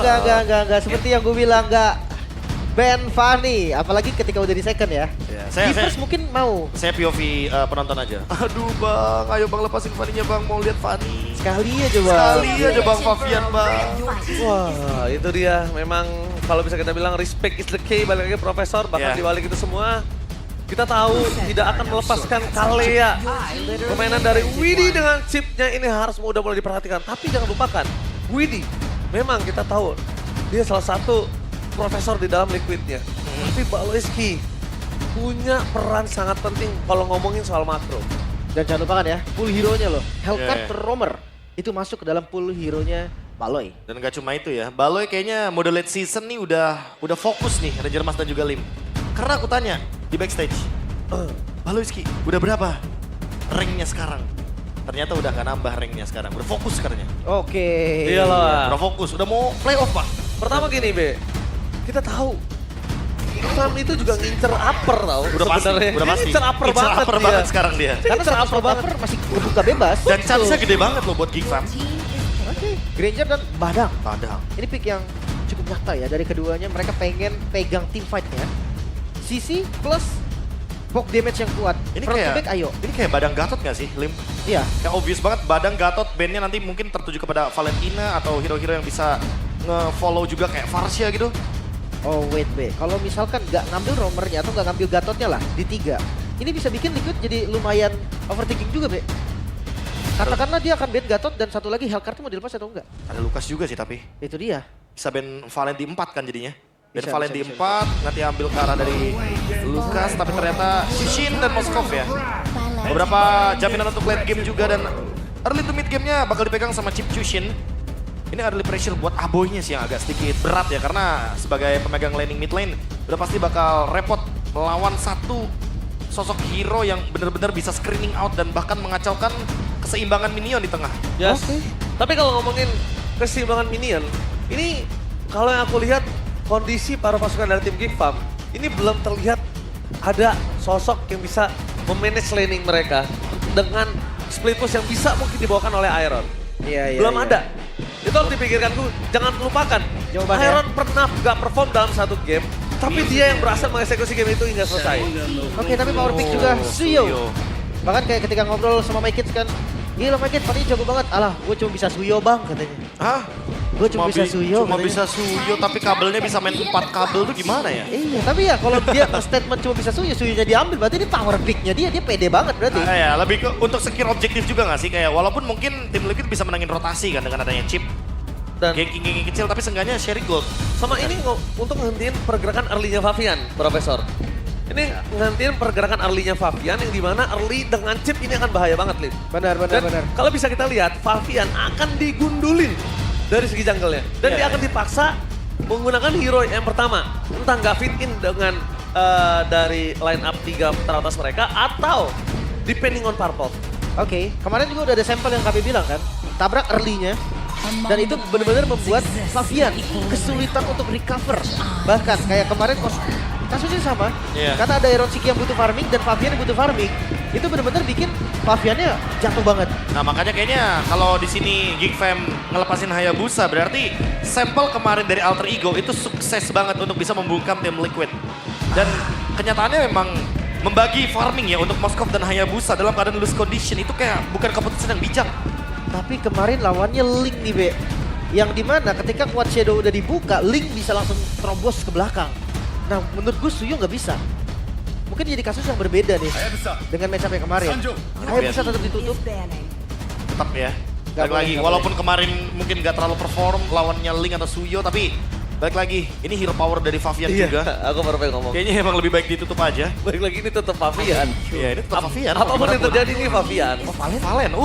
Enggak. Seperti yang gue bilang, enggak. Ben Fanny, apalagi ketika udah di second ya. Saya Givers mungkin mau. Saya POV penonton aja. Aduh bang, ayo bang lepasin Fanny-nya bang, mau lihat Fanny. Sekali aja bang. Sekali aja bang Fabian bang. Wah, itu dia. Memang kalau bisa kita bilang respect is the key, balik lagi Profesor. Bahkan di balik itu semua, kita tahu tidak akan melepaskan Kalea. Permainan dari Widdy dengan chipnya ini harus udah mulai diperhatikan. Tapi jangan lupakan, Widdy memang kita tahu dia salah satu Profesor di dalam liquidnya. Tapi Baloyski punya peran sangat penting kalau ngomongin soal makro. Dan jangan lupakan ya, pool hero-nya loh. Hellcat Roamer itu masuk ke dalam pool hero-nya Baloy. Dan gak cuma itu ya, Baloy kayaknya mode late season nih udah fokus nih Ranger Mas dan juga Lim. Karena aku tanya di backstage, Baloyski udah berapa ranknya sekarang? Ternyata udah gak nambah ranknya sekarang, udah fokus katanya. Oke. Iyalah. Udah fokus, udah mau playoff pak. Pertama gini Be, kita tahu Sam itu juga ngincer upper tau. Udah pasti. Ngincer upper Ngincer banget upper dia. banget sekarang dia. Karena Ngincer upper masih kebuka bebas. Dan chance-nya gede banget loh buat Geek Fam. Oke. Granger dan Badang. Padahal. Ini pick yang cukup nyata ya dari keduanya. Mereka pengen pegang team fight-nya. CC plus poke damage yang kuat. Ini Front to kayak, back, ayo. ini kayak Badang Gatot gak sih, Lim? Iya. Kayak obvious banget Badang Gatot bandnya nanti mungkin tertuju kepada Valentina atau hero-hero yang bisa nge-follow juga kayak Varsha gitu. Oh wait be, kalau misalkan nggak ngambil roamernya atau nggak ngambil gatotnya lah di 3, ini bisa bikin Liquid jadi lumayan overthinking juga be. Katakanlah dia akan ban Gatot dan satu lagi Hellcard mau dilepas atau enggak? Ada Lukas juga sih tapi. Itu dia. Bisa ban Valen di 4 kan jadinya. Ban Bisa, Valen bisa, di bisa. 4, nanti ambil ke arah dari Lukas tapi ternyata Shushin dan Moskov ya. Beberapa jaminan untuk late game juga dan early to mid game-nya bakal dipegang sama Chip Shushin. Ini early pressure buat Aboynya sih yang agak sedikit berat ya karena sebagai pemegang laning mid lane udah pasti bakal repot melawan satu sosok hero yang benar-benar bisa screening out dan bahkan mengacaukan keseimbangan minion di tengah. Yes. Oke. Tapi kalau ngomongin keseimbangan minion, ini kalau yang aku lihat kondisi para pasukan dari tim Geek Farm, ini belum terlihat ada sosok yang bisa memanage laning mereka dengan split push yang bisa mungkin dibawakan oleh Iron. Iya, Belum ada. Itu harus dipikirkanku, jangan lupakan. Jawabannya. Iron pernah gak perform dalam satu game, tapi dia yang berhasil mengeksekusi game itu hingga selesai. Oke, tapi power pick juga Suyo. Bahkan kayak ketika ngobrol sama My Kids kan, gila My Kids, Fanny jago banget. Alah, gue cuma bisa Suyo bang katanya. Hah? Gue cuma bisa Suyo. Cuma katanya. bisa Suyo tapi kabelnya bisa main 4 kabel tuh gimana ya? Iya, tapi ya kalau dia statement cuma bisa Suyo, Suyonya diambil, berarti ini power picknya dia pede banget berarti. Ya, lebih ke untuk secure objektif juga gak sih? Kayak walaupun mungkin tim Liquid bisa menangin rotasi kan dengan adanya chip. Dan Ganking kecil tapi seenggaknya sharing gold. sama ini untuk ngehentiin pergerakan early-nya Favian, Profesor. Ini ngehentiin pergerakan early-nya Favian yang dimana early dengan chip ini akan bahaya banget, Lip. Benar. Dan kalau bisa kita lihat, Favian akan digundulin dari segi jungle-nya. Dan dia akan dipaksa menggunakan hero yang pertama. Entah nggak fit in dengan dari line up 3 teratas mereka atau depending on purple. Oke, kemarin juga udah ada sampel yang kami bilang kan, tabrak early-nya. Dan itu benar-benar membuat Favian kesulitan untuk recover. Bahkan kayak kemarin kasusnya sama. Iya. Karena ada Iron Siki yang butuh farming dan Favian yang butuh farming. Itu benar-benar bikin Faviannya jatuh banget. Nah makanya kayaknya kalau di sini Geek Fam ngelepasin Hayabusa berarti sampel kemarin dari Alter Ego itu sukses banget untuk bisa membungkam tim Liquid. Dan kenyataannya memang membagi farming ya untuk Moskov dan Hayabusa dalam keadaan loose condition itu kayak bukan keputusan yang bijak. Tapi kemarin lawannya Link nih Be. Yang dimana ketika Quad Shadow udah dibuka, Link bisa langsung terobos ke belakang. Nah menurut gue Suyo nggak bisa. Mungkin jadi kasus yang berbeda nih dengan matchup yang kemarin. Hayabusa tetap ditutup. Tetap ya. Nggak Balik boleh, lagi, nggak walaupun kemarin mungkin gak terlalu perform lawannya Link atau Suyo tapi balik lagi, ini hero power dari Favian juga. aku baru pengen ngomong. Kayaknya emang lebih baik ditutup aja. Balik lagi ini tetap Favian. Iya ini tetap Favian. Apapun yang terjadi ini Favian. Oh Valen.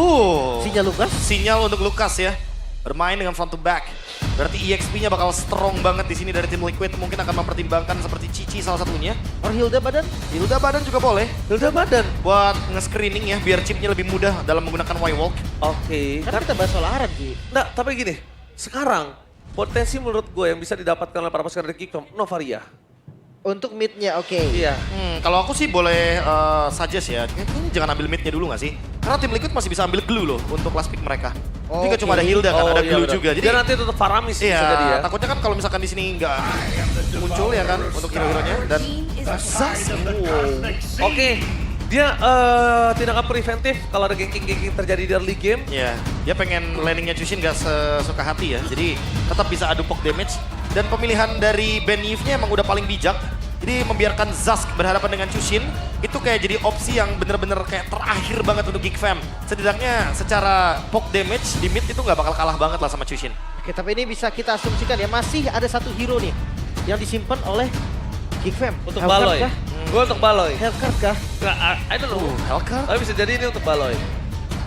Sinyal Lukas. Sinyal untuk Lukas ya. Bermain dengan front to back. Berarti EXP-nya bakal strong banget di sini dari tim Liquid. Mungkin akan mempertimbangkan seperti Cici salah satunya. Or Hilda Badan. Hilda Badan juga boleh. Hilda Badan. Buat nge-screening ya, biar chipnya lebih mudah dalam menggunakan Y-Walk. Oke. Kan kita bahas soal Aran sih. Nah, tapi gini. Sekarang, potensi menurut gue yang bisa didapatkan oleh para pasukan dari Geek Farm, Novaria. Untuk mid-nya oke. Iya. Kalau aku sih boleh suggest ya, kayaknya jangan ambil mid-nya dulu gak sih? Karena tim Liquid masih bisa ambil glue loh untuk last pick mereka. Tapi nggak cuma ada Hilda kan, ada Glue benar. juga. Jadi Dia nanti tetap Faramis bisa jadi ya. iya, takutnya kan kalau misalkan di sini nggak muncul ya kan untuk hero-heronya dan Zas. Oke, dia tindakan preventif kalau ada ganking-ganking terjadi di early game. Ya, dia pengen landingnya Chushin nggak sesuka hati ya. Jadi tetap bisa adu poke damage. Dan pemilihan dari Ben Yves-nya emang udah paling bijak. Jadi membiarkan Zas berhadapan dengan Chushin itu kayak jadi opsi yang bener-bener kayak terakhir banget untuk Geek Fam. Setidaknya secara poke damage di mid itu nggak bakal kalah banget lah sama Chushin. Oke, tapi ini bisa kita asumsikan ya, masih ada satu hero nih yang disimpan oleh Geek Fam. Untuk Hellcard Baloy. kah? Gue untuk Baloy. Hellcard kah? Nggak, I don't know. Hellcard? Tapi bisa jadi ini untuk Baloy.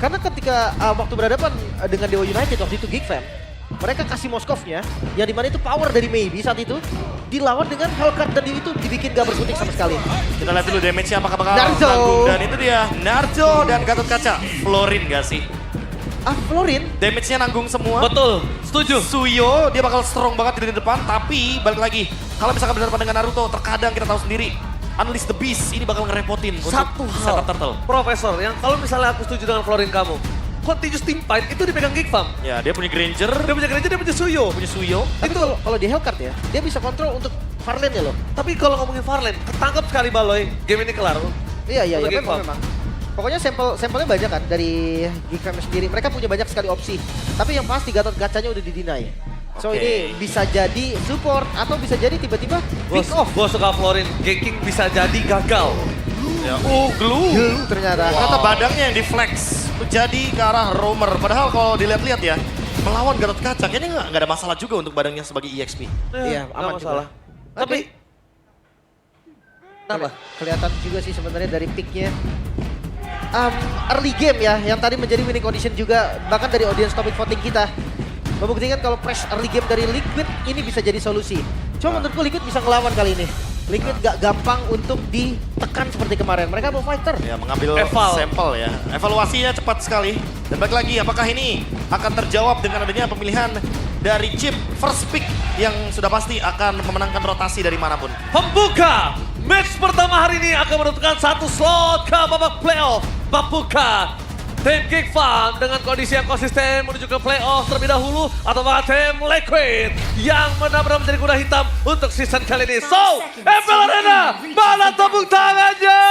Karena ketika waktu berhadapan dengan Dewa United waktu itu Geek Fam, mereka kasih Moskovnya, yang dimana itu power dari Maybe saat itu, dilawan dengan Hellcard dan itu dibikin gak berkutik sama sekali. Kita lihat dulu damage-nya apakah bakal Naruto. nanggung. Dan itu dia, Naruto dan Gatot Kaca. Florin gak sih? Florin, Damage-nya nanggung semua. Betul, setuju. Suyo, dia bakal strong banget di depan, tapi balik lagi. Kalau misalkan berhadapan dengan Naruto, terkadang kita tahu sendiri, Unleash the Beast ini bakal ngerepotin Satu untuk hal, setup Turtle. Profesor, yang kalau misalnya aku setuju dengan Florin kamu, continuous team fight itu dipegang Geek Fam. Ya, dia punya Granger, Dia punya gereja, dia punya Suyo. punya Suyo. tapi kalau di Hellcard ya, dia bisa kontrol untuk Farland ya loh. Tapi kalau ngomongin Farland, ketangkep sekali Baloy, game ini kelar. Iya, Untuk Geek Fam. memang. Pokoknya sampelnya banyak kan dari Geek Fam sendiri. Mereka punya banyak sekali opsi. Tapi yang pasti Gatot Kacanya udah di-deny. So Oke. ini bisa jadi support atau bisa jadi tiba-tiba pick off. Gue suka Florin, ganking bisa jadi gagal. Ya, glue. Dulu ternyata. Ternyata badangnya yang di-flex. Jadi ke arah Roamer. Padahal kalau dilihat-lihat ya, melawan Gatot Kaca kayaknya nggak ada masalah juga untuk badangnya sebagai EXP. Iya, nggak aman masalah. juga. Tapi, Oke. apa? Kelihatan juga sih sebenarnya dari picknya. Early game ya, yang tadi menjadi winning condition juga, bahkan dari audience topic voting kita. Membuktikan kalau press early game dari Liquid ini bisa jadi solusi. Cuma menurutku Liquid bisa ngelawan kali ini. Liquid gak gampang untuk ditekan seperti kemarin. Mereka mau fighter. Ya, mengambil Eval. sampel ya. Evaluasinya cepat sekali. Dan balik lagi, apakah ini akan terjawab dengan adanya pemilihan dari chip first pick yang sudah pasti akan memenangkan rotasi dari manapun. Pembuka match pertama hari ini akan menentukan satu slot ke babak playoff. Pembuka tim Geek Fam dengan kondisi yang konsisten menuju ke playoff terlebih dahulu, atau bahkan tim Liquid yang benar-benar menjadi kuda hitam untuk season kali ini. So, MPL Arena, mana tepuk tangannya?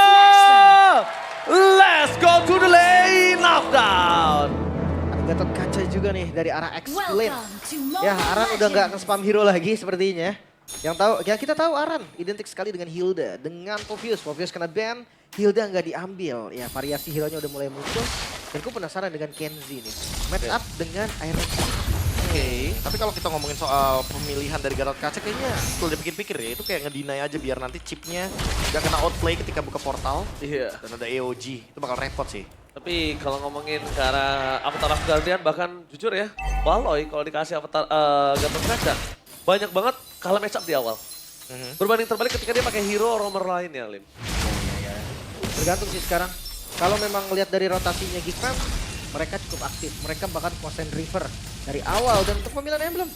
Let's go to the lane knockdown. Gatot Kaca juga nih dari arah X-Lane. Ya, Aran udah nggak nge-spam hero lagi sepertinya. Yang tahu, ya kita tahu Aran identik sekali dengan Hilda, dengan Povius. Povius kena ban, Hilda nggak diambil. Ya, variasi hero-nya udah mulai muncul. Dan gue penasaran dengan Kenzie nih. Match up dengan Iron Man. Oke. Tapi kalau kita ngomongin soal pemilihan dari Gatot Kaca, kayaknya setelah dipikir-pikir ya, itu kayak ngedinai aja biar nanti chipnya gak kena outplay ketika buka portal. Iya. Dan ada AOG, itu bakal repot sih. Tapi kalau ngomongin ke arah Avatar of Guardian, bahkan jujur ya, Baloy kalau dikasih Avatar Gatot Kaca, banyak banget kalah match up di awal. Berbanding terbalik ketika dia pakai hero roamer lainnya, Lim. Tergantung sih sekarang. Kalau memang lihat dari rotasinya Geek Fam, mereka cukup aktif. Mereka bahkan konsen River dari awal. Dan untuk pemilihan emblem,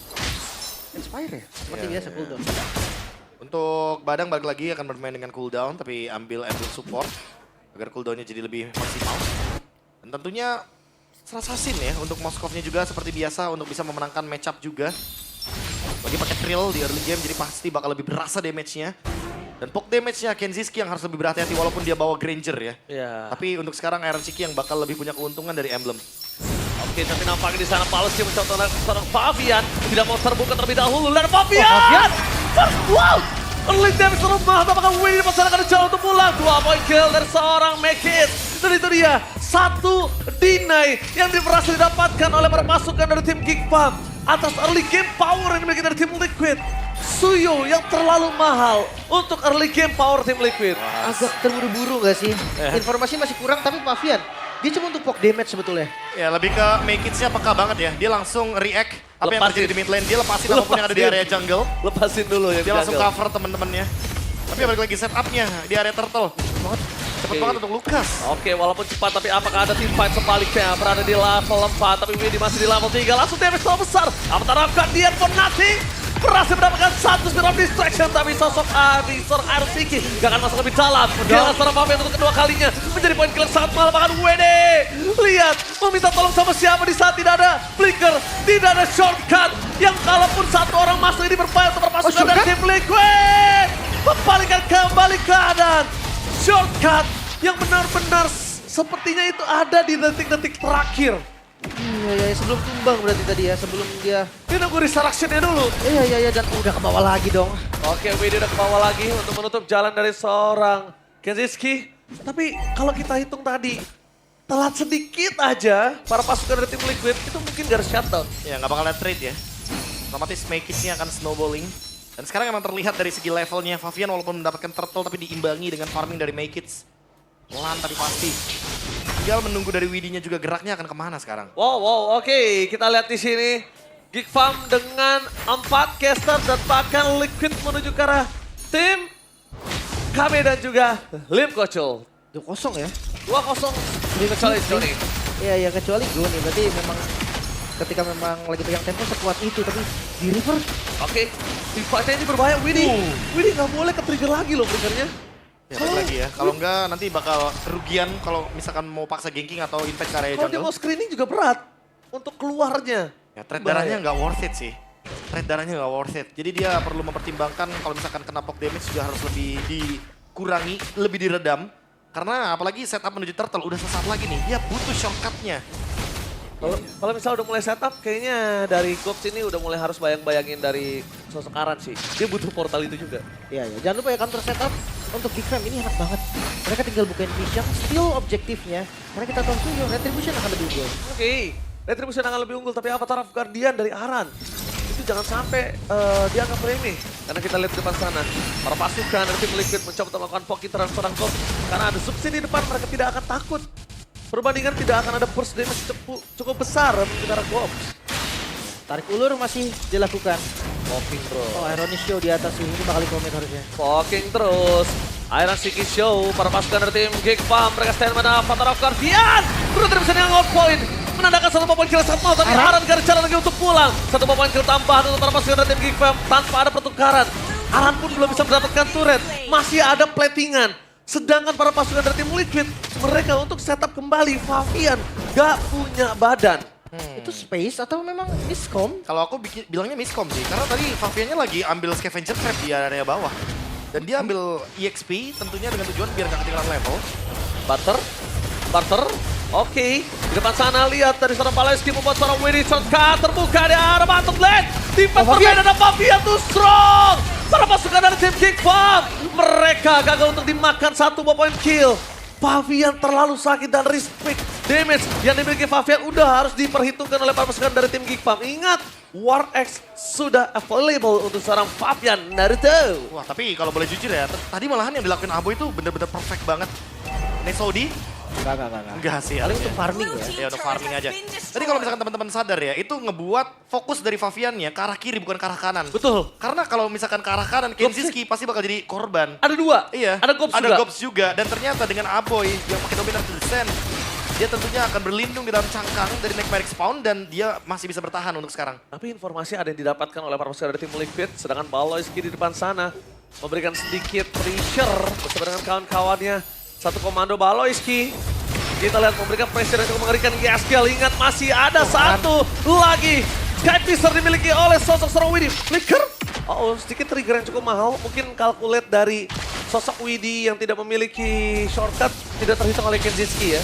Inspire ya, seperti biasa cooldown. Untuk Badang balik lagi akan bermain dengan cooldown, tapi ambil emblem support agar cooldownnya jadi lebih maksimal. Dan tentunya Assassin ya untuk Moskovnya juga seperti biasa untuk bisa memenangkan matchup juga. Bagi pakai Trill di early game jadi pasti bakal lebih berasa damage-nya. Dan poke damage-nya Kenziski yang harus lebih berhati-hati walaupun dia bawa Granger ya. Iya. Tapi untuk sekarang Iron Chiki yang bakal lebih punya keuntungan dari emblem. Oke, tapi nampaknya di sana Palesnya mencoba seorang Fabian. Tidak mau terbuka terlebih dahulu. Dan Fabian! Fabian? First blood! Early damage rumah, apakah Winnie dipasangan jauh untuk pulang. 2 point kill dari seorang Mekit. Dan itu dia, satu deny yang berhasil didapatkan oleh permasukan dari tim Geek Fam. Atas early game power yang dimiliki dari tim Liquid. Suyo yang terlalu mahal untuk early game power tim Liquid. Agak terburu-buru gak sih? Informasi masih kurang tapi Pavian, dia cuma untuk poke damage sebetulnya. Ya lebih ke make it-nya peka banget ya. Dia langsung react apa yang Lepasin. terjadi di mid lane. Dia lepasin apapun yang ada di area jungle. Lepasin dulu ya. Dia langsung cover temen-temennya. Tapi balik lagi setupnya di area turtle. Cepet banget untuk Lukas. Oke, walaupun cepat, tapi apakah ada team fight sebaliknya? Berada di level 4, tapi Windy masih di level 3. Langsung damage terlalu besar. Avatar Guardian for nothing. berhasil mendapatkan satu speed of distraction, tapi sosok seorang Iron Siki gak akan masuk lebih dalam. Dia seorang Fabian untuk kedua kalinya menjadi poin kill sangat mahal. Bahkan WD lihat meminta tolong sama siapa di saat tidak ada flicker, tidak ada shortcut, yang kalaupun satu orang masuk ini berbahaya untuk perpasukan dari tim Liquid. Membalikan kembali keadaan. Shortcut yang benar-benar sepertinya itu ada di detik-detik terakhir. Iya, sebelum tumbang berarti tadi ya, sebelum dia... Dia nunggu resurrection-nya dulu. Iya, dan udah ke bawah lagi dong. Oke, WD udah ke bawah lagi untuk menutup jalan dari seorang Kenziski. Tapi kalau kita hitung tadi, telat sedikit aja para pasukan dari tim Liquid itu mungkin gak ada shutdown. Ya nggak bakal ada trade ya. Otomatis Make It-nya akan snowballing. Dan sekarang emang terlihat dari segi levelnya Favian walaupun mendapatkan turtle tapi diimbangi dengan farming dari Make It. Pelan tapi pasti. Tinggal menunggu dari Widinya juga geraknya akan kemana sekarang. Wow, oke. Kita lihat di sini. Geek Farm dengan 4 caster dan bahkan Liquid menuju ke arah tim KB dan juga Lim Kocul. 2-0 ya. 2-0 kecuali Johnny. Iya, kecuali Goni. Berarti memang ketika memang lagi pegang tempo sekuat itu. Tapi di river... Oke, di fight-nya ini berbahaya. Widih nggak boleh ke-trigger lagi loh triggernya. Ya, lagi ya. Kalau enggak nanti bakal kerugian kalau misalkan mau paksa ganking atau impact ke area Kalau dia jungle. mau screening juga berat untuk keluarnya. Ya, trade darahnya nggak worth it sih. Trade darahnya nggak worth it. Jadi dia perlu mempertimbangkan kalau misalkan kena poke damage juga harus lebih dikurangi, lebih diredam. Karena apalagi setup menuju turtle udah sesaat lagi nih. Dia butuh shortcutnya. Kalau misalnya udah mulai setup, kayaknya dari Gops ini udah mulai harus bayang-bayangin dari sosok Aran sih. Dia butuh portal itu juga. Iya, jangan lupa ya counter setup untuk Big Fam ini enak banget. Mereka tinggal bukain mission, steal objektifnya. Karena kita tahu tuh Retribution akan lebih unggul. Oke, Retribution akan lebih unggul, tapi Avatar of Guardian dari Aran itu jangan sampai dianggap remeh. Karena kita lihat di depan sana, para pasukan dari tim Liquid mencoba untuk melakukan pocket terhadap seorang Gops. Karena ada subsidi di depan, mereka tidak akan takut. Perbandingan tidak akan ada burst damage cukup besar menuju ke arah Gops. Tarik ulur masih dilakukan. Poking terus. Oh, Irony Show di atas ini bakal komen harusnya. Poking terus. Iron Siki Show, para pasukan dari tim Geek Farm. Mereka stand pada Avatar of Guardian. Retribution yang out point. Menandakan satu poin kill saat mau, tapi Aran gak ada cara lagi untuk pulang. Satu poin kill tambahan untuk para pasukan dari tim Geek Farm tanpa ada pertukaran. Aran pun belum bisa mendapatkan turret. Masih ada platingan. Sedangkan para pasukan dari tim Liquid, mereka untuk setup kembali Favian gak punya badan. Itu space atau memang miscom? Kalau aku bilangnya miscom sih. Karena tadi Faviannya lagi ambil scavenger trap di area bawah. Dan dia ambil EXP tentunya dengan tujuan biar gak ketinggalan level. Barter. Oke, di depan sana lihat dari seorang Paleski membuat seorang Winnie shortcut terbuka di arah Batuk Lane. Timpas berbeda dan Favian too strong. Para pasukan dari tim Geek Farm, mereka gagal untuk dimakan satu poin kill. Favian terlalu sakit dan respect damage yang dimiliki Favian udah harus diperhitungkan oleh para pasukan dari tim Geek Farm. Ingat, War X sudah available untuk seorang Favian Naruto. Wah, tapi kalau boleh jujur ya, tadi malahan yang dilakuin Abo itu bener-bener perfect banget. Nesodi? Enggak. Enggak sih. Paling harusnya. untuk farming ya. Ya untuk farming aja. Tadi kalau misalkan teman-teman sadar ya, itu ngebuat fokus dari Faviannya ke arah kiri bukan ke arah kanan. Betul. Karena kalau misalkan ke arah kanan, Kenziski pasti bakal jadi korban. Ada dua. Iya. Ada Gops ada juga. Gops juga. Dan ternyata dengan Aboy yang pakai Dominant Descent, dia tentunya akan berlindung di dalam cangkang dari Nightmare Spawn dan dia masih bisa bertahan untuk sekarang. Tapi informasi ada yang didapatkan oleh para pasukan dari tim Liquid, sedangkan Baloyski di depan sana memberikan sedikit pressure bersama dengan kawan-kawannya. Satu komando Baloyski, kita lihat memberikan pressure yang cukup mengerikan. Yaskiel, ingat masih ada satu lagi. Sky Pister dimiliki oleh sosok seorang Widih. Flicker, sedikit trigger yang cukup mahal. Mungkin kalkulate dari sosok Widih yang tidak memiliki shortcut tidak terhitung oleh Kenziski ya.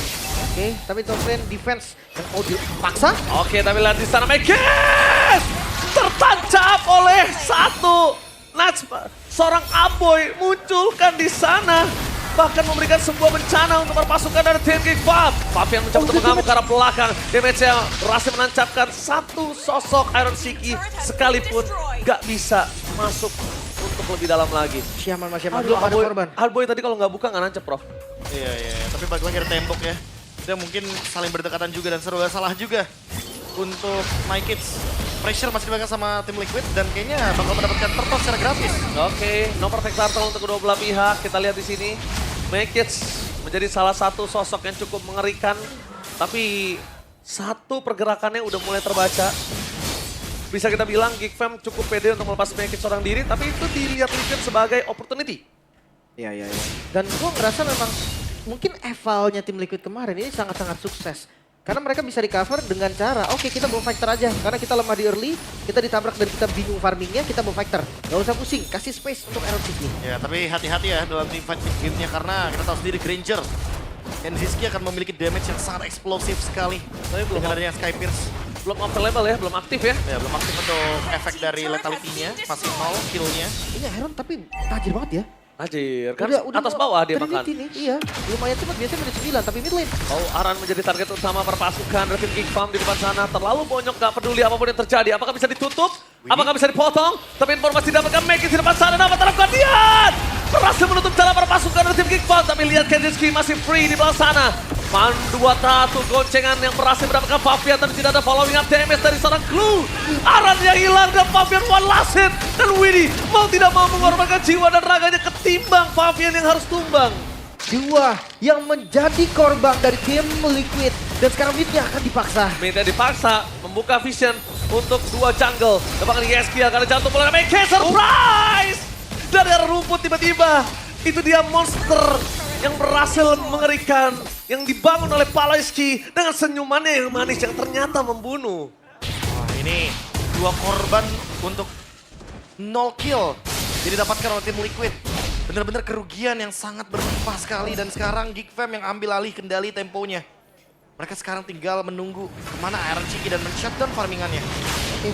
Oke, tapi top lane defense yang mau dipaksa. Oke, tapi lihat di sana Mekes tertancap oleh satu Nats, seorang Aboy munculkan di sana. Bahkan memberikan sebuah bencana untuk para pasukan dari tim Geek Farm. Favian mencoba untuk mengamuk ke arah belakang. Damage-nya berhasil menancapkan satu sosok Iron Siki sekalipun gak bisa masuk untuk lebih dalam lagi. Siaman masih Aduh, belum ada korban. Aboy tadi kalau nggak buka nggak nancap, Prof. Iya. Tapi balik lagi ada tembok ya. Dia mungkin saling berdekatan juga dan serba salah juga. Untuk My Kids, pressure masih dipegang sama tim Liquid dan kayaknya bakal mendapatkan turtle secara gratis. Oke, no perfect turtle untuk kedua belah pihak. Kita lihat di sini. Mekits menjadi salah satu sosok yang cukup mengerikan. Tapi satu pergerakannya udah mulai terbaca. bisa kita bilang Geek Fam cukup pede untuk melepas Make seorang diri, tapi itu dilihat Liquid sebagai opportunity. Iya. Dan gue ngerasa memang mungkin evalnya tim Liquid kemarin ini sangat-sangat sukses. Karena mereka bisa recover dengan cara, oke kita bawa fighter aja. Karena kita lemah di early, kita ditabrak dan kita bingung farmingnya, kita bawa fighter. Gak usah pusing, kasih space untuk Iron City. Ya, tapi hati-hati ya dalam team fight gamenya karena kita tahu sendiri Granger. Enzisky akan memiliki damage yang sangat eksplosif sekali. Tapi belum dengan adanya Sky Pierce. belum available ya, belum aktif ya. Ya, belum aktif untuk efek dari lethality-nya. Masih 0 kill-nya. Ini Iron tapi tajir banget ya. Anjir, kan Udah atas bawah dia makan. Trinity nih, iya. Lumayan cepat, biasanya menit 9, tapi mid lane. Oh, Aran menjadi target utama para pasukan dari tim Geek Fam di depan sana. Terlalu bonyok, gak peduli apapun yang terjadi. Apakah bisa ditutup? Apakah bisa dipotong? Tapi informasi dapatkan Make di depan sana. Dapat terhadap Guardian! Berhasil menutup jalan para pasukan dari tim Geek Fam. Tapi lihat Kenjiski masih free di belakang sana. Man 2-1 goncengan yang berhasil mendapatkan Fabian, tapi tidak ada following up damage dari seorang Clue. Aran yang hilang dan Fabian one last hit. Dan Widdy mau tidak mau mengorbankan jiwa dan raganya ketimbang Fabian yang harus tumbang. Dua yang menjadi korban dari tim Liquid. Dan sekarang midnya akan dipaksa. Minta dipaksa membuka vision untuk dua jungle. Dapatkan Yeski akan jatuh bola Make surprise! Dari arah rumput tiba-tiba itu dia monster yang berhasil mengerikan yang dibangun oleh Paloyski dengan senyumannya yang manis yang ternyata membunuh. Wah, ini 2 korban untuk 0 kill. Jadi dapatkan oleh tim Liquid. Bener-bener kerugian yang sangat berlimpah sekali. Dan sekarang Geek Fam yang ambil alih kendali temponya. Mereka sekarang tinggal menunggu kemana Iron Cheeky dan men-shutdown farmingannya.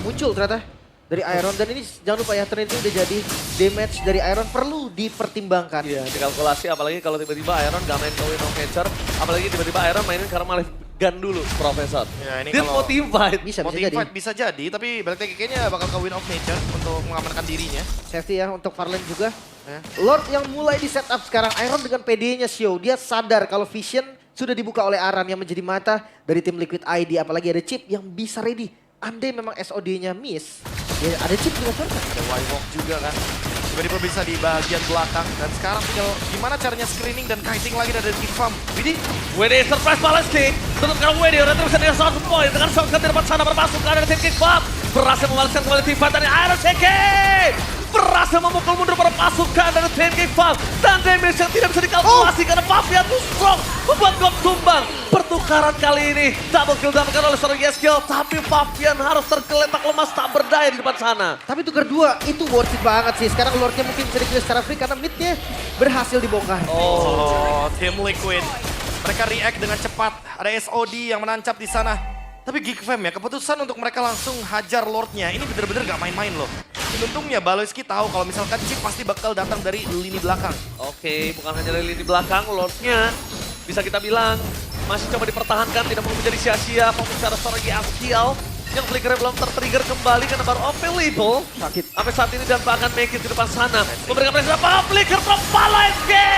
Muncul ternyata dari Iron. Dan ini jangan lupa ya, Trinity udah jadi damage dari Iron perlu dipertimbangkan. Iya, dikalkulasi apalagi kalau tiba-tiba Iron gak main ke Window Catcher. Apalagi tiba-tiba Iron mainin karena malah gun dulu, Profesor. Ya, ini Dia kalau mau team fight. Bisa mau jadi. team fight bisa jadi, tapi balik lagi kayaknya bakal ke Win of Nature untuk mengamankan dirinya. Safety ya untuk Farland juga. Ya. Lord yang mulai di setup sekarang. Iron dengan PD-nya show. Dia sadar kalau vision sudah dibuka oleh Aran yang menjadi mata dari tim Liquid ID. Apalagi ada chip yang bisa ready. Andai memang SOD-nya miss, ya ada chip juga kan. Ada Y-Walk juga kan. Tiba-tiba bisa di bagian belakang. Dan sekarang tinggal gimana caranya screening dan kiting lagi dari Geek Fam. Widdy. WD surprise Paloyski. Tutupkan WD, udah terus dengan shot point. Dengan shotgun di depan sana berpasukan dari tim Geek Fam. Berhasil membalaskan kembali tim fight dari Iron Cheeky. Berhasil memukul mundur para pasukan dari tim Geek Fam. Dan damage yang tidak bisa dikalkulasi karena Fabian too strong. Membuat Gok tumbang. Pertukaran kali ini double kill dapatkan oleh seorang Yeskiel. Tapi Fabian harus tergeletak lemas tak berdaya di depan sana. Tapi tukar dua itu worth it banget sih. Sekarang Lordnya mungkin bisa dikira secara free karena midnya berhasil dibongkar. Oh, tim Liquid. Mereka react dengan cepat. Ada SOD yang menancap di sana. Tapi Geek Fam ya, keputusan untuk mereka langsung hajar Lordnya. Ini bener-bener gak main-main loh. Untungnya Paloyski tahu kalau misalkan Chip pasti bakal datang dari lini belakang. Oke, bukan hanya dari lini belakang, Lordnya bisa kita bilang masih coba dipertahankan, tidak perlu menjadi sia-sia. Fokus secara strategi Askial yang flickernya belum tertrigger kembali karena baru available. Sakit. Sampai saat ini dan bahkan Make It di depan sana. Memberikan pressure apa? Flicker from Paloyski!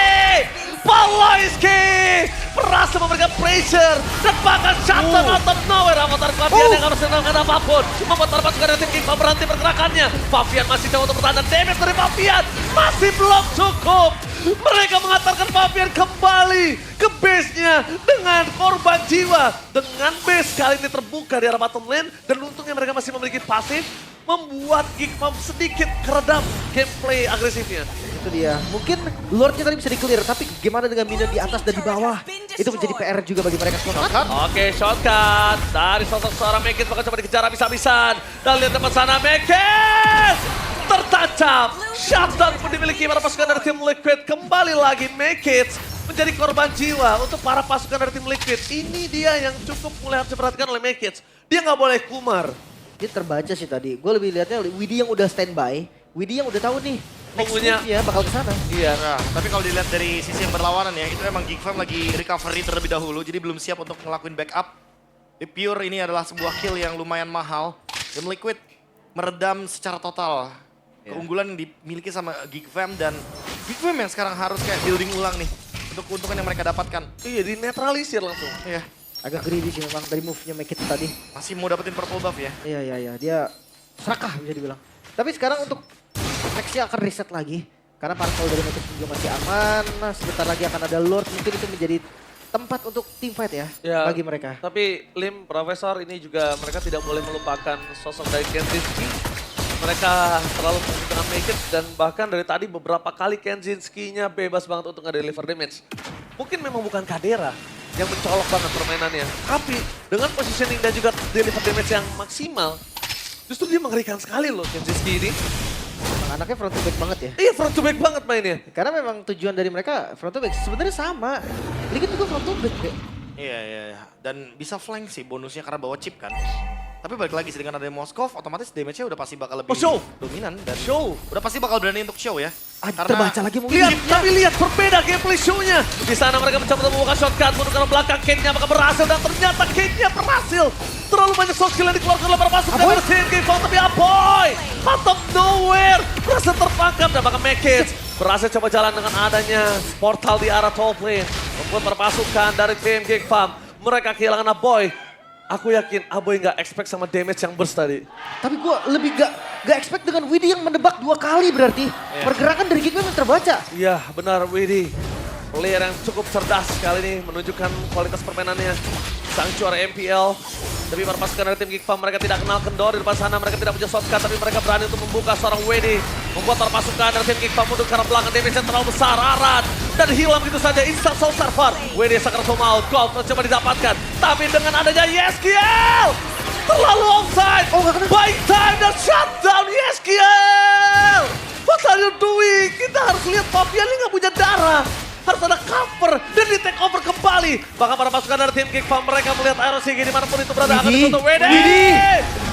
Paloyski berhasil memberikan pressure dan bahkan shutdown out of nowhere. Avatar Fabian yang harus melakukan apapun. Membuat para pasukan dari tim Geek Fam berhenti pergerakannya. Fabian masih coba untuk bertahan dan damage dari Fabian masih belum cukup. Mereka mengantarkan Fabian kembali ke base-nya dengan korban jiwa. Dengan base kali ini terbuka di arah bottom lane. Dan untungnya mereka masih memiliki pasif. Membuat Geek Fam sedikit keredam gameplay agresifnya. Itu dia. Mungkin Lordnya tadi bisa di-clear, tapi gimana dengan minion di atas dan di bawah? Itu menjadi PR juga bagi mereka semua. Oke, shotgun dari sosok seorang Make It bakal coba dikejar habis-habisan. Dan lihat tempat sana Make It tertancap. Shutdown pun dimiliki para pasukan dari tim Liquid. Kembali lagi Make It menjadi korban jiwa untuk para pasukan dari tim Liquid. Ini dia yang cukup mulai harus diperhatikan oleh Make It. Dia nggak boleh kumar. Dia terbaca sih tadi. Gue lebih lihatnya Widdy yang udah standby. Widdy yang udah tahu nih. Next Pokoknya- move-nya bakal ke sana. Iya. Nah, tapi kalau dilihat dari sisi yang berlawanan ya, itu emang Geek Fam lagi recovery terlebih dahulu, jadi belum siap untuk ngelakuin backup. Di pure ini adalah sebuah kill yang lumayan mahal. Tim Liquid meredam secara total keunggulan yang dimiliki sama Geek Fam dan Geek Fam yang sekarang harus kayak building ulang nih untuk keuntungan yang mereka dapatkan. Iya, dinetralisir langsung. Iya, Agak greedy sih memang dari move-nya Make It tadi. masih mau dapetin purple buff ya. Iya. Dia serakah bisa dibilang. Tapi sekarang untuk next-nya akan reset lagi. Karena parkour dari Make It juga masih aman. Nah, sebentar lagi akan ada Lord. Mungkin itu menjadi tempat untuk team fight ya, Ya, bagi mereka. Tapi Lim, Profesor ini juga mereka tidak boleh melupakan sosok dari Kenzinski. Mereka terlalu fokus dengan make it dan bahkan dari tadi beberapa kali Kenzinski-nya bebas banget untuk nge-deliver damage. Mungkin memang bukan Kadera yang mencolok banget permainannya. Tapi dengan positioning dan juga deliver damage yang maksimal, justru dia mengerikan sekali loh Kenzinski ini. Emang anaknya front to back banget ya. Iya front to back banget mainnya. Karena memang tujuan dari mereka front to back sebenarnya sama. Liquid juga front to back Be. Iya, iya, iya. Dan bisa flank sih bonusnya karena bawa chip kan. Tapi balik lagi sih dengan ada Moskov, otomatis damage-nya udah pasti bakal lebih show. dominan. Dan Show. udah pasti bakal berani untuk show ya. Terbaca lagi mungkin. Lihat, tapi lihat berbeda gameplay show-nya. Di sana mereka mencoba untuk membuka shotgun, menuju ke belakang, Kane-nya apakah berhasil dan ternyata Kane-nya berhasil. Terlalu banyak soft skill yang dikeluarkan oleh para pasukan dari TNG Fall, tapi Aboy out of nowhere berhasil tertangkap dan bahkan Mekis berhasil coba jalan dengan adanya portal di arah top lane. Membuat para pasukan dari tim Geek Farm mereka kehilangan Aboy. Aku yakin Aboy nggak expect sama damage yang burst tadi. Tapi gue lebih gak expect dengan Widi yang menebak 2 kali berarti. Pergerakan dari Geekman yang terbaca. Iya benar Widi. Player yang cukup cerdas kali ini menunjukkan kualitas permainannya. Sang juara MPL. Tapi para pasukan dari tim Geek Farm mereka tidak kenal kendor di depan sana. Mereka tidak punya shotgun tapi mereka berani untuk membuka seorang Widi. Membuat para pasukan dari tim Geek Farm mundur karena belakang damage yang terlalu besar. Aran. Dan hilang gitu saja instant soul server. Widi Sakar Somal. Gold mencoba didapatkan. Tapi dengan adanya Yeskiel. Terlalu offside. Buying time dan shutdown Yeskiel. What are you doing? Kita harus lihat Papian ini nggak punya darah. Harus ada cover dan di take over kembali. Bahkan para pasukan dari tim Geek Farm mereka melihat Aerosigi dimanapun itu berada akan ditutup. Widi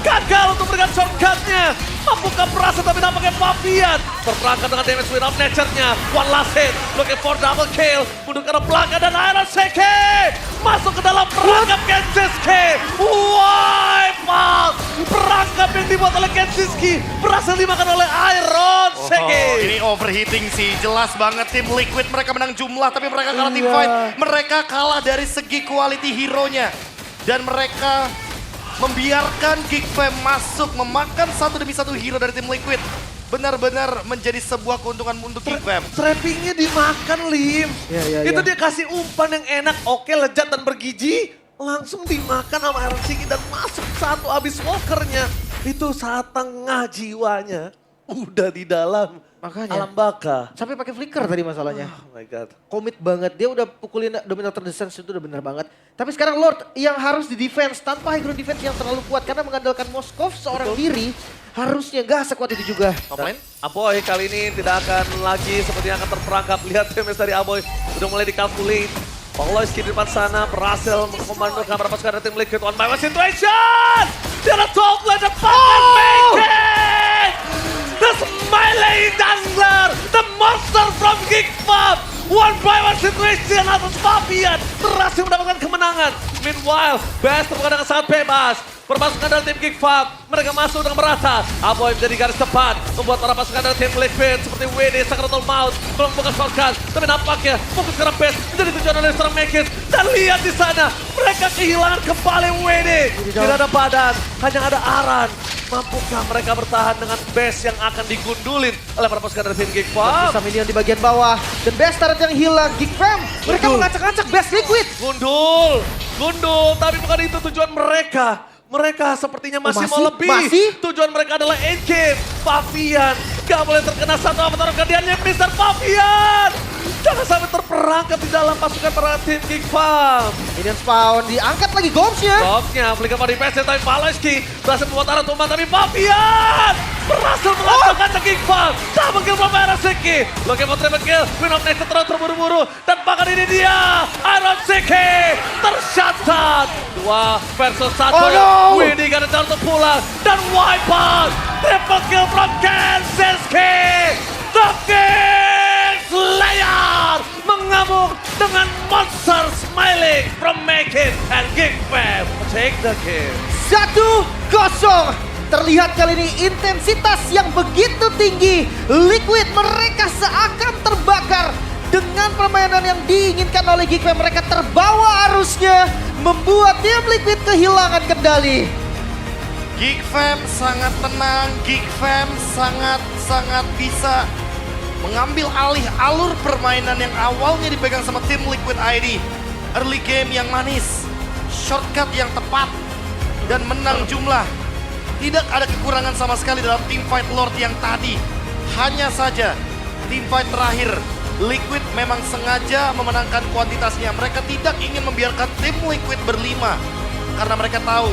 gagal untuk memberikan shortcut-nya. Mampukah berhasil tapi nampaknya Papian terperangkap dengan damage win of nature-nya. One last hit, looking for double kill. Mundur ke arah belakang dan Aerosigi masuk ke dalam perangkap Kenzinski. Wipe out. Perangkap yang dibuat oleh Kenzinski berhasil dimakan oleh Aerosigi. Ini overheating sih, jelas banget tim Liquid mereka menang jumlah tapi mereka kalah tim fight. Mereka kalah dari segi quality hero-nya. Dan mereka membiarkan Geek Fam masuk memakan satu demi satu hero dari tim Liquid. Benar-benar menjadi sebuah keuntungan untuk Geek Fam. Trappingnya dimakan, Lim. Itu dia kasih umpan yang enak, oke, lezat dan bergizi. Langsung dimakan sama Aerosigi dan masuk satu abis walkernya. Itu saat tengah jiwanya udah di dalam alam baka. Sampai pakai flicker tadi masalahnya. Oh my god. Komit banget, dia udah pukulin Dominator Descent itu udah bener banget. Tapi sekarang Lord yang harus di defense tanpa high ground defense yang terlalu kuat karena mengandalkan Moskov seorang diri. Harusnya gak sekuat itu juga. Top lane? Aboy kali ini tidak akan lagi sepertinya akan terperangkap. Lihat damage dari Aboy udah mulai dikalkulate. Polois di depan sana berhasil mengkomandokan para pasukan dari tim Liquid. One by one situation! Dia ada top lane dan Papian make it! The smiling jungler, the monster from Geek Farm. One by one situation atas Papian berhasil mendapatkan kemenangan. Meanwhile, Best terbuka dengan sangat bebas. Perpasukan dari tim Geek Farm, mereka masuk dengan merata. Aboy menjadi garis depan, membuat para pasukan dari tim Liquid seperti WD, Sacramental Mouth, belum bukan shotgun. Tapi nampaknya fokus ke Best menjadi tujuan oleh seorang Mekis. Dan lihat di sana, mereka kehilangan kembali WD. Tidak ada badan, hanya ada Aran. Mampukah mereka bertahan dengan Best yang akan digundulin oleh para pasukan dari tim Geek Farm? Bisa minion di bagian bawah. Dan Best turret yang hilang, Geek Fam. Mereka mengacak-acak Best Liquid. Gundul, tapi bukan itu tujuan mereka. Mereka sepertinya masih mau lebih. Tujuan mereka adalah endgame. Papian gak boleh terkena satu avatar guardiannya Mr. Papian. Jangan sampai terperangkap di dalam pasukan para tim Geek Farm. Minion spawn, diangkat lagi Gomsnya. Gomsnya, belikan pada defense tapi Paloski berhasil membuat arah tumbang tapi Papian berhasil mengacaukan Geek Farm. Double kill from Aerosigi. Looking for triple kill, win of next terus terburu-buru. Dan bahkan ini dia, Aerosigi tershutdown. 2 versus 1. Windy gak ada cara untuk pulang. Dan wipe out. Triple kill from Kenzinski. The King Slayer mengamuk dengan monster smiling from Make It and Geek Fam. Take the game. 1-0. Terlihat kali ini intensitas yang begitu tinggi. Liquid mereka seakan terbakar. Dengan permainan yang diinginkan oleh Geek Fam, mereka terbawa arusnya. Membuat tim Liquid kehilangan kendali. Geek Fam sangat tenang, Geek Fam sangat bisa mengambil alih alur permainan yang awalnya dipegang sama tim Liquid ID. early game yang manis, shortcut yang tepat, dan menang jumlah. Tidak ada kekurangan sama sekali dalam teamfight Lord yang tadi. Hanya saja teamfight terakhir, Liquid memang sengaja memenangkan kuantitasnya. Mereka tidak ingin membiarkan tim Liquid berlima karena mereka tahu